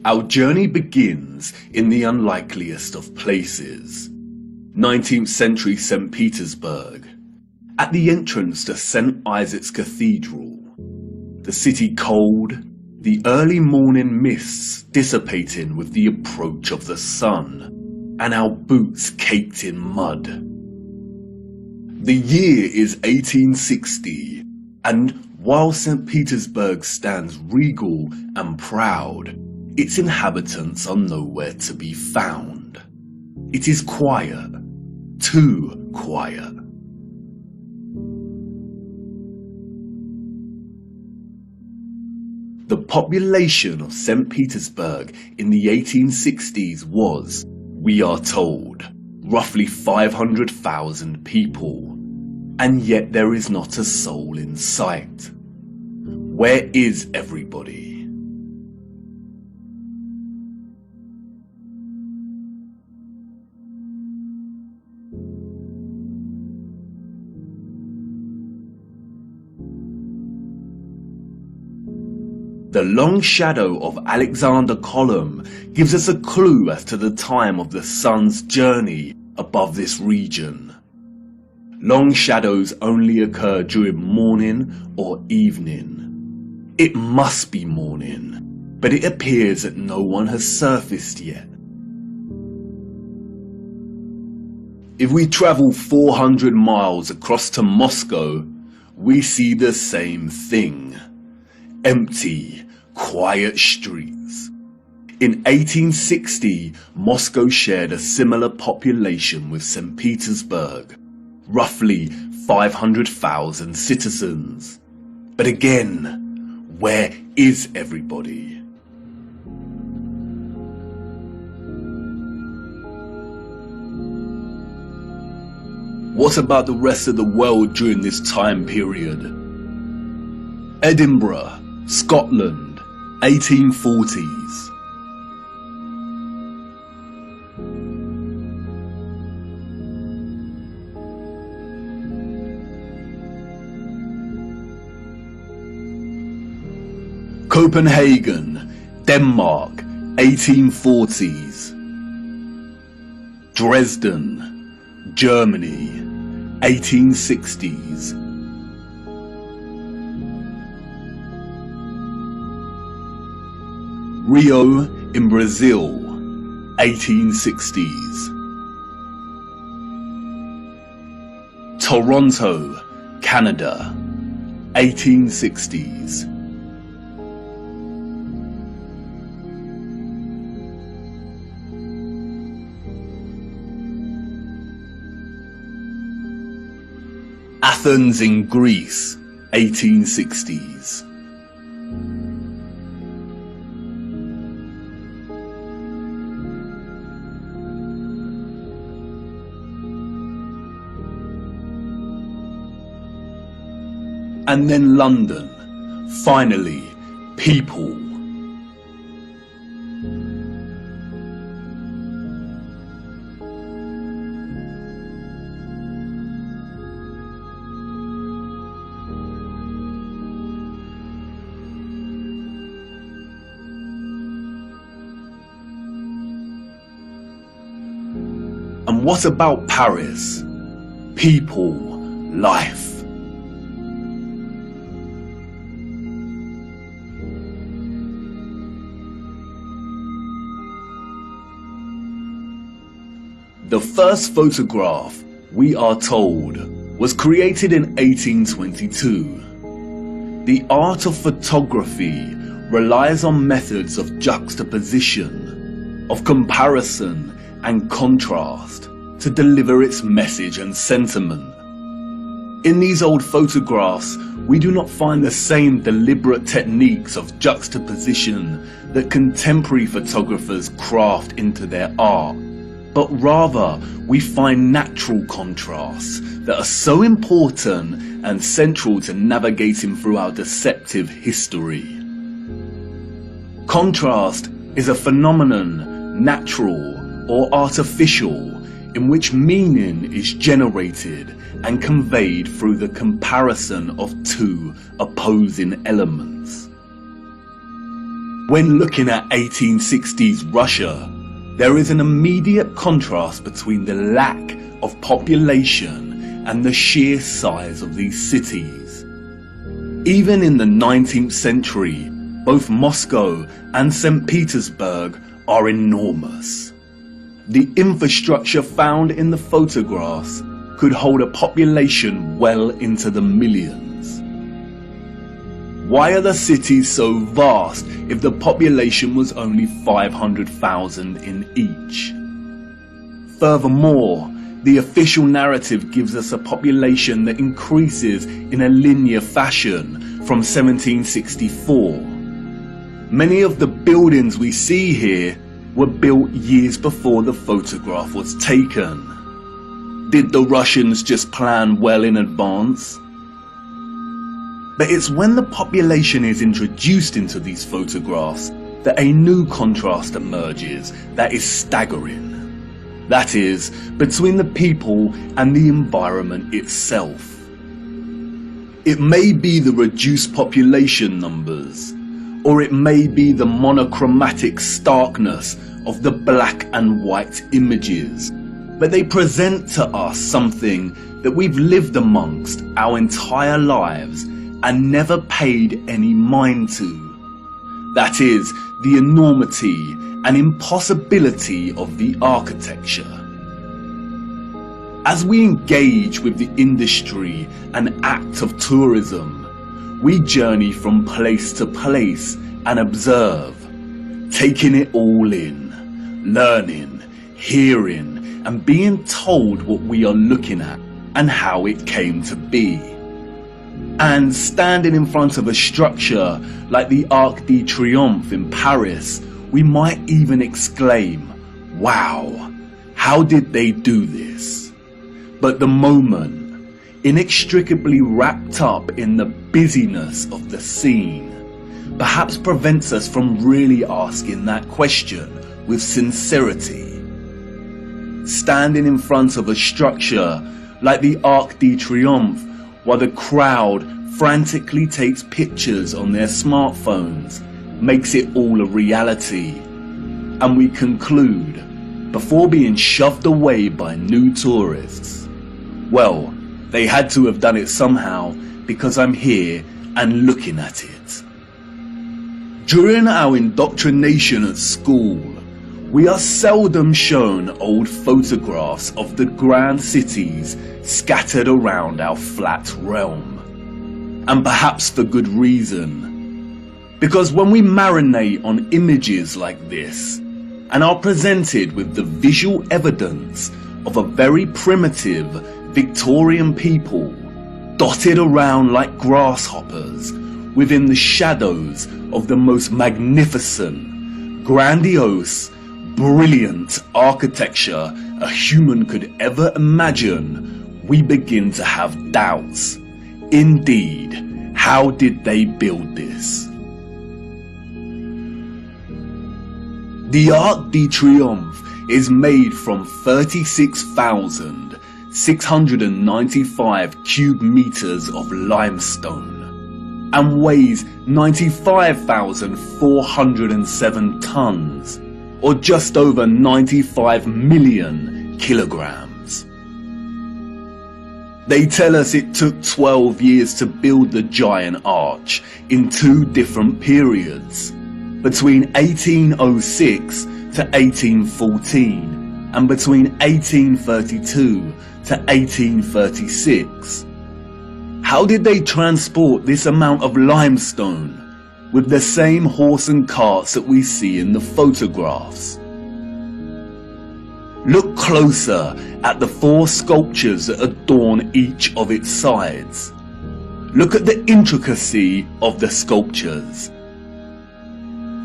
Our journey begins in the unlikeliest of places, 19th century St. Petersburg, at the entrance to St. Isaac's Cathedral. The city cold, the early morning mists dissipating with the approach of the sun, and our boots caked in mud. The year is 1860, and while St. Petersburg stands regal and proud, its inhabitants are nowhere to be found. It is quiet, too quiet. The population of St. Petersburg in the 1860s was, we are told, roughly 500,000 people, and yet there is not a soul in sight. Where is everybody? The long shadow of Alexander Column gives us a clue as to the time of the sun's journey above this region. Long shadows only occur during morning or evening. It must be morning, but it appears that no one has surfaced yet. If we travel 400 miles across to Moscow, we see the same thing. Empty, quiet streets. In 1860, Moscow shared a similar population with St. Petersburg, roughly 500,000 citizens. But again, where is everybody? What about the rest of the world during this time period? Edinburgh, Scotland, 1840s. Copenhagen, Denmark, 1840s. Dresden, Germany, 1860s. Rio in Brazil, 1860s. Toronto, Canada, 1860s. Athens in Greece, 1860s. And then London, finally, people. And what about Paris? People, life. The first photograph, we are told, was created in 1822. The art of photography relies on methods of juxtaposition, of comparison and contrast to deliver its message and sentiment. In these old photographs, we do not find the same deliberate techniques of juxtaposition that contemporary photographers craft into their art, but rather we find natural contrasts that are so important and central to navigating through our deceptive history. Contrast is a phenomenon, natural or artificial, in which meaning is generated and conveyed through the comparison of two opposing elements. When looking at 1860s Russia, there is an immediate contrast between the lack of population and the sheer size of these cities. Even in the 19th century, both Moscow and St. Petersburg are enormous. The infrastructure found in the photographs could hold a population well into the millions. Why are the cities so vast if the population was only 500,000 in each? Furthermore, the official narrative gives us a population that increases in a linear fashion from 1764. Many of the buildings we see here were built years before the photograph was taken. Did the Russians just plan well in advance? But it's when the population is introduced into these photographs that a new contrast emerges that is staggering. That is, between the people and the environment itself. It may be the reduced population numbers, or it may be the monochromatic starkness of the black and white images, but they present to us something that we've lived amongst our entire lives and never paid any mind to. That is, the enormity and impossibility of the architecture. As we engage with the industry and act of tourism, we journey from place to place and observe, taking it all in, learning, hearing, and being told what we are looking at and how it came to be. And standing in front of a structure like the Arc de Triomphe in Paris, we might even exclaim, "Wow, how did they do this?" But the moment, inextricably wrapped up in the busyness of the scene, perhaps prevents us from really asking that question with sincerity. Standing in front of a structure like the Arc de Triomphe while the crowd frantically takes pictures on their smartphones makes it all a reality, and we conclude, before being shoved away by new tourists, well, they had to have done it somehow because I'm here and looking at it. During our indoctrination at school, we are seldom shown old photographs of the grand cities scattered around our flat realm. And perhaps for good reason. Because when we marinate on images like this and are presented with the visual evidence of a very primitive Victorian people dotted around like grasshoppers within the shadows of the most magnificent, grandiose, brilliant architecture a human could ever imagine, we begin to have doubts. Indeed, how did they build this? The Arc de Triomphe is made from 36,695 cube meters of limestone and weighs 95,407 tons, or just over 95 million kilograms. They tell us it took 12 years to build the giant arch in two different periods, between 1806 to 1814 and between 1832 to 1836. How did they transport this amount of limestone with the same horse and carts that we see in the photographs? Look closer at the four sculptures that adorn each of its sides. Look at the intricacy of the sculptures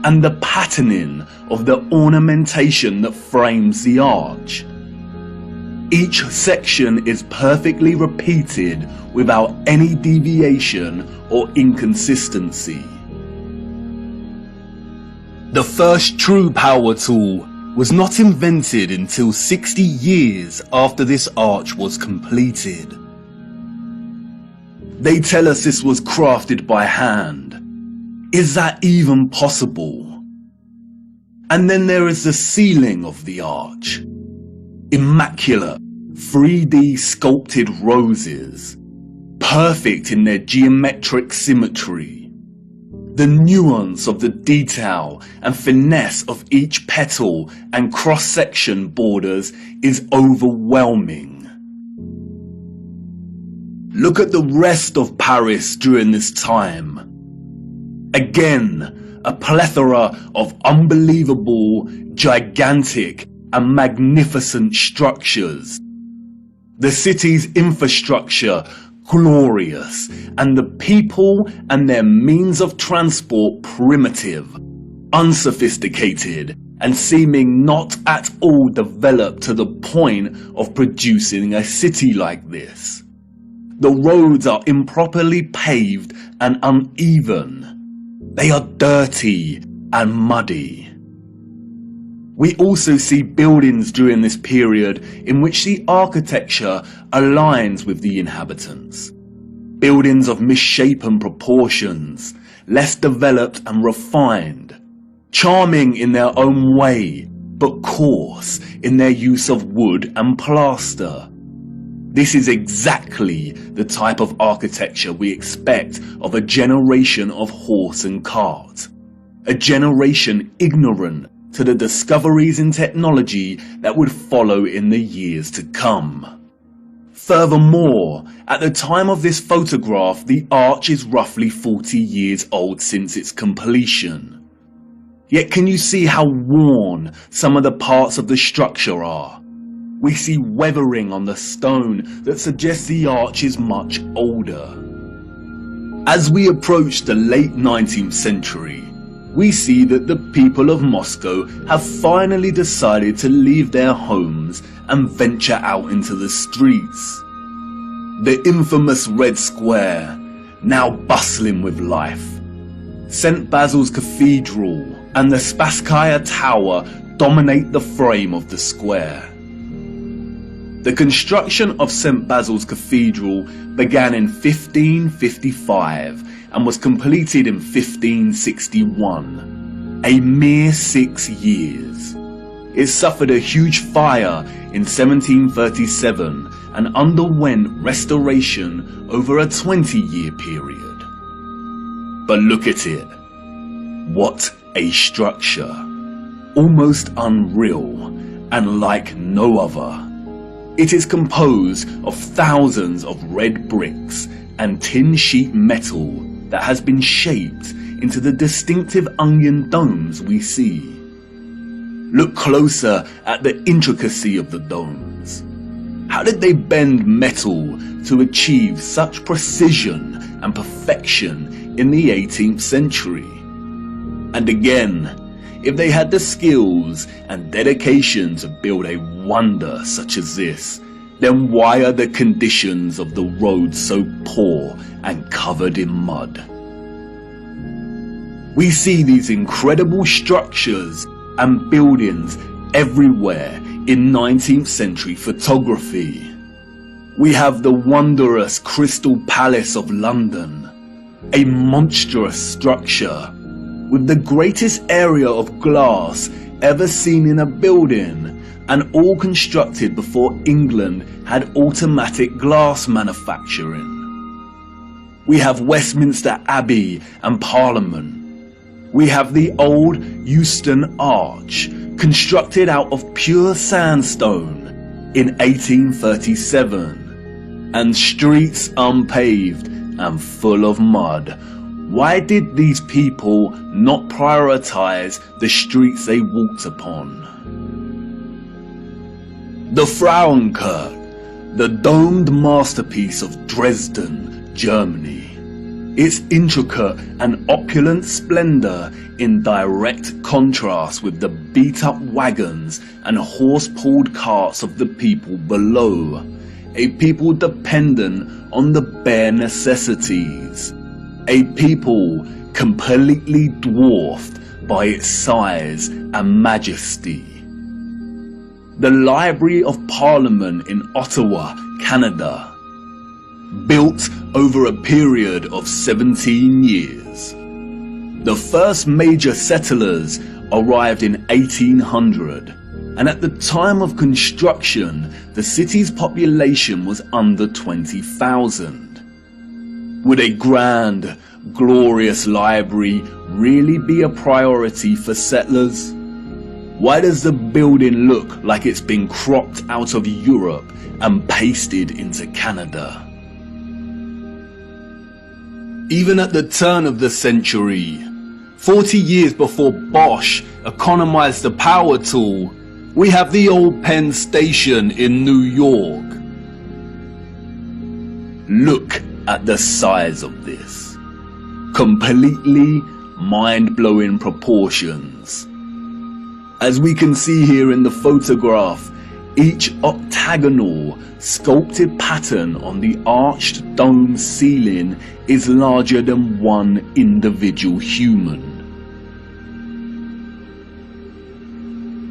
and the patterning of the ornamentation that frames the arch. Each section is perfectly repeated without any deviation or inconsistency. The first true power tool was not invented until 60 years after this arch was completed. They tell us this was crafted by hand. Is that even possible? And then there is the ceiling of the arch. Immaculate, 3D sculpted roses, perfect in their geometric symmetry. The nuance of the detail and finesse of each petal and cross-section borders is overwhelming. Look at the rest of Paris during this time. Again, a plethora of unbelievable, gigantic and magnificent structures. The city's infrastructure glorious, and the people and their means of transport primitive, unsophisticated, and seeming not at all developed to the point of producing a city like this. The roads are improperly paved and uneven. They are dirty and muddy. We also see buildings during this period in which the architecture aligns with the inhabitants. Buildings of misshapen proportions, less developed and refined, charming in their own way, but coarse in their use of wood and plaster. This is exactly the type of architecture we expect of a generation of horse and cart. A generation ignorant to the discoveries in technology that would follow in the years to come. Furthermore, at the time of this photograph, the arch is roughly 40 years old since its completion. Yet can you see how worn some of the parts of the structure are? We see weathering on the stone that suggests the arch is much older. As we approach the late 19th century, we see that the people of Moscow have finally decided to leave their homes and venture out into the streets. The infamous Red Square, now bustling with life. St. Basil's Cathedral and the Spasskaya Tower dominate the frame of the square. The construction of St. Basil's Cathedral began in 1555 and was completed in 1561, a mere 6 years. It suffered a huge fire in 1737 and underwent restoration over a 20-year period. But look at it. What a structure. Almost unreal and like no other. It is composed of thousands of red bricks and tin sheet metal that has been shaped into the distinctive onion domes we see. Look closer at the intricacy of the domes. How did they bend metal to achieve such precision and perfection in the 18th century? And again, if they had the skills and dedication to build a wonder such as this, then why are the conditions of the roads so poor and covered in mud? We see these incredible structures and buildings everywhere in 19th century photography. We have the wondrous Crystal Palace of London, a monstrous structure with the greatest area of glass ever seen in a building, and all constructed before England had automatic glass manufacturing. We have Westminster Abbey and Parliament. We have the old Euston Arch, constructed out of pure sandstone in 1837, and streets unpaved and full of mud. Why did these people not prioritize the streets they walked upon? The Frauenkirche, the domed masterpiece of Dresden, Germany. Its intricate and opulent splendor in direct contrast with the beat-up wagons and horse-pulled carts of the people below, a people dependent on the bare necessities, a people completely dwarfed by its size and majesty. The Library of Parliament in Ottawa, Canada, built over a period of 17 years. The first major settlers arrived in 1800, and at the time of construction, the city's population was under 20,000. Would a grand, glorious library really be a priority for settlers? Why does the building look like it's been cropped out of Europe and pasted into Canada? Even at the turn of the century, 40 years before Bosch economized the power tool, we have the old Penn Station in New York. Look at the size of this. Completely mind-blowing proportions. As we can see here in the photograph, each octagonal, sculpted pattern on the arched dome ceiling is larger than one individual human.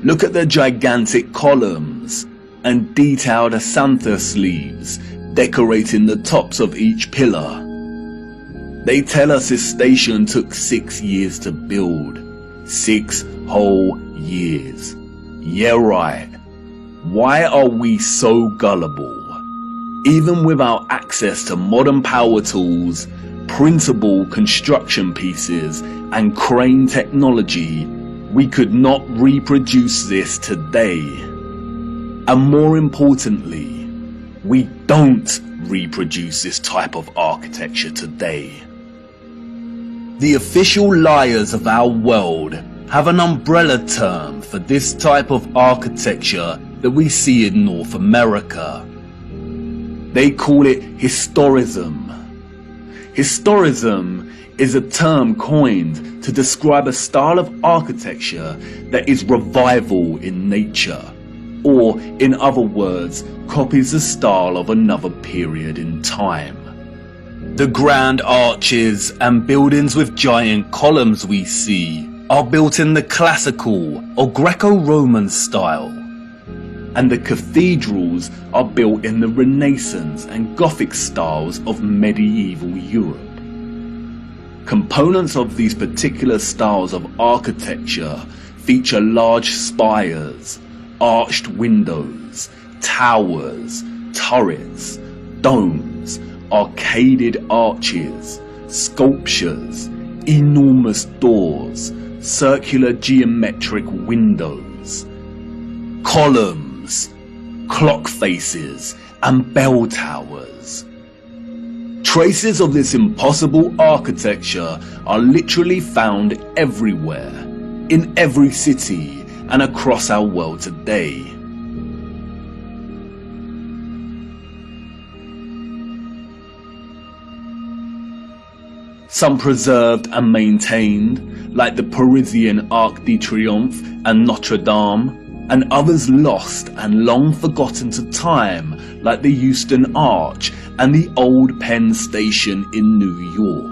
Look at the gigantic columns and detailed acanthus leaves decorating the tops of each pillar. They tell us this station took 6 years to build. 6 whole years. Yeah, right. Why are we so gullible? Even without access to modern power tools, printable construction pieces, and crane technology, we could not reproduce this today. And more importantly, we don't reproduce this type of architecture today. The official liars of our world have an umbrella term for this type of architecture that we see in North America. They call it historism. Historism is a term coined to describe a style of architecture that is revival in nature, or in other words, copies the style of another period in time. The grand arches and buildings with giant columns we see are built in the classical or Greco-Roman style, and the cathedrals are built in the Renaissance and Gothic styles of medieval Europe. Components of these particular styles of architecture feature large spires, arched windows, towers, turrets, domes, arcaded arches, sculptures, enormous doors, circular geometric windows, columns, clock faces, and bell towers. Traces of this impossible architecture are literally found everywhere, in every city and across our world today. Some preserved and maintained, like the Parisian Arc de Triomphe and Notre Dame, and others lost and long forgotten to time, like the Euston Arch and the old Penn Station in New York.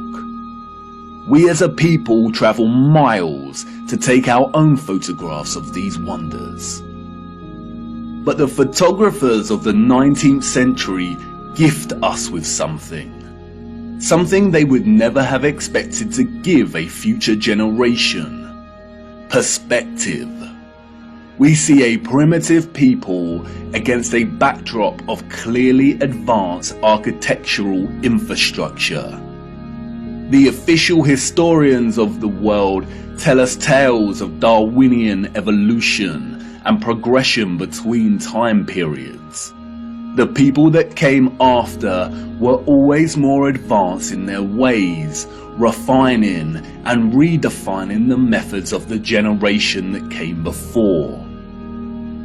We as a people travel miles to take our own photographs of these wonders. But the photographers of the 19th century gift us with something they would never have expected to give a future generation. Perspective. We see a primitive people against a backdrop of clearly advanced architectural infrastructure. The official historians of the world tell us tales of Darwinian evolution and progression between time periods. The people that came after were always more advanced in their ways, refining and redefining the methods of the generation that came before.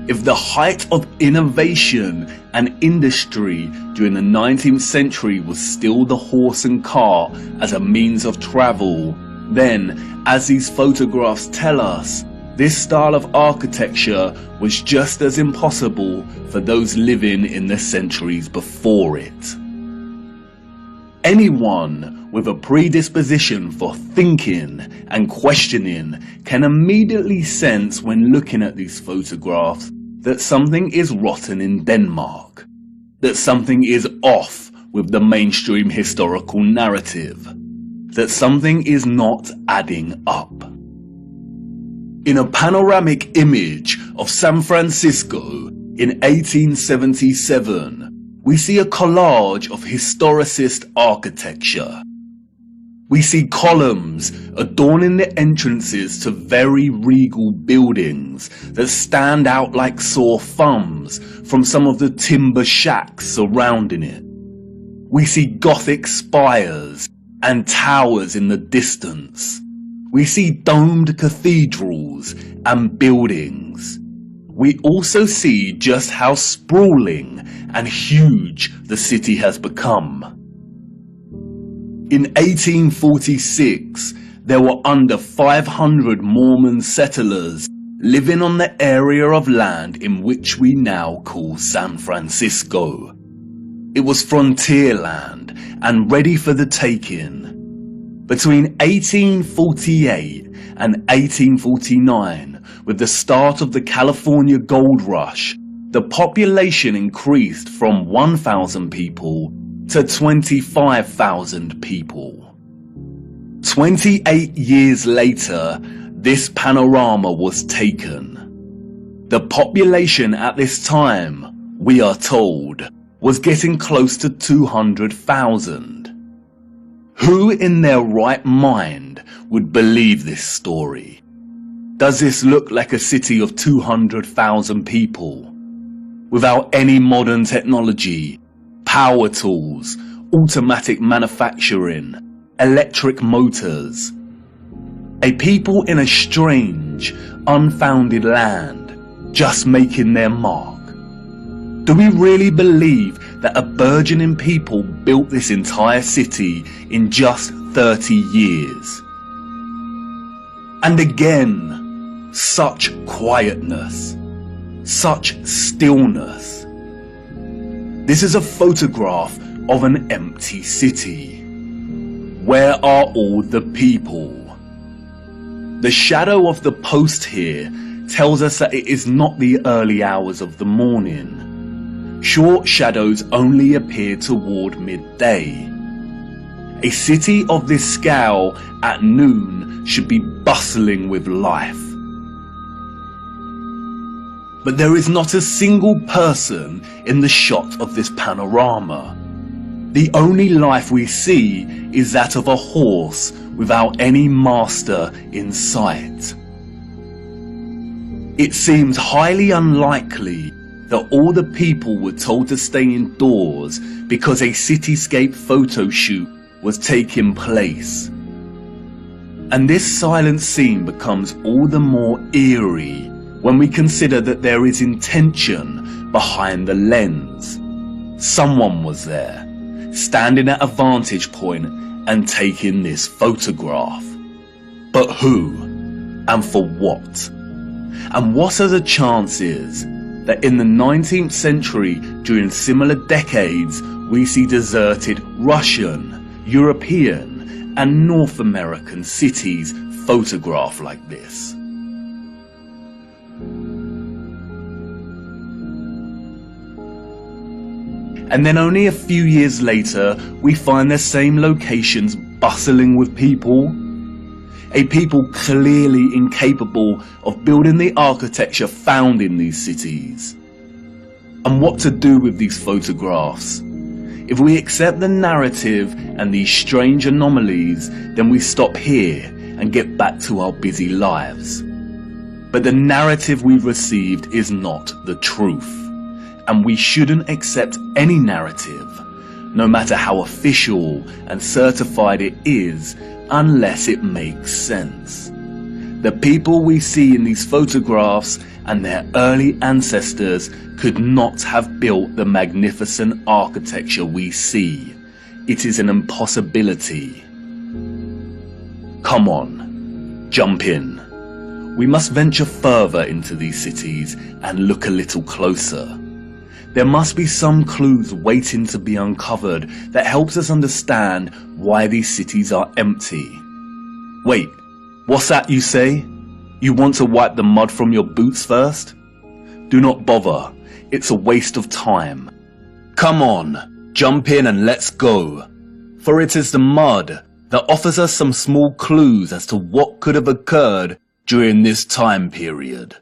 If the height of innovation and industry during the 19th century was still the horse and cart as a means of travel, then, as these photographs tell us, this style of architecture was just as impossible for those living in the centuries before it. Anyone with a predisposition for thinking and questioning can immediately sense when looking at these photographs that something is rotten in Denmark, that something is off with the mainstream historical narrative, that something is not adding up. In a panoramic image of San Francisco in 1877, we see a collage of historicist architecture. We see columns adorning the entrances to very regal buildings that stand out like sore thumbs from some of the timber shacks surrounding it. We see Gothic spires and towers in the distance. We see domed cathedrals and buildings. We also see just how sprawling and huge the city has become. In 1846, there were under 500 Mormon settlers living on the area of land in which we now call San Francisco. It was frontier land and ready for the taking. Between 1848 and 1849, with the start of the California Gold Rush, the population increased from 1,000 people to 25,000 people. 28 years later, this panorama was taken. The population at this time, we are told, was getting close to 200,000. Who in their right mind would believe this story? Does this look like a city of 200,000 people? Without any modern technology, power tools, automatic manufacturing, electric motors. A people in a strange, unfounded land, just making their mark. Do we really believe that a burgeoning people built this entire city in just 30 years? And again, such quietness, such stillness. This is a photograph of an empty city. Where are all the people? The shadow of the post here tells us that it is not the early hours of the morning. Short shadows only appear toward midday. A city of this scale at noon should be bustling with life. But there is not a single person in the shot of this panorama. The only life we see is that of a horse without any master in sight. It seems highly unlikely that all the people were told to stay indoors because a cityscape photo shoot was taking place. And this silent scene becomes all the more eerie when we consider that there is intention behind the lens. Someone was there, standing at a vantage point and taking this photograph. But who? And for what? And what are the chances that in the 19th century, during similar decades, we see deserted Russian, European, and North American cities photographed like this? And then only a few years later, we find the same locations bustling with people. A people clearly incapable of building the architecture found in these cities. And what to do with these photographs? If we accept the narrative and these strange anomalies, then we stop here and get back to our busy lives. But the narrative we've received is not the truth. And we shouldn't accept any narrative, no matter how official and certified it is, unless it makes sense. The people we see in these photographs and their early ancestors could not have built the magnificent architecture we see. It is an impossibility. Come on, jump in. We must venture further into these cities and look a little closer. There must be some clues waiting to be uncovered that helps us understand why these cities are empty. Wait, what's that you say? You want to wipe the mud from your boots first? Do not bother, it's a waste of time. Come on, jump in and let's go. For it is the mud that offers us some small clues as to what could have occurred during this time period.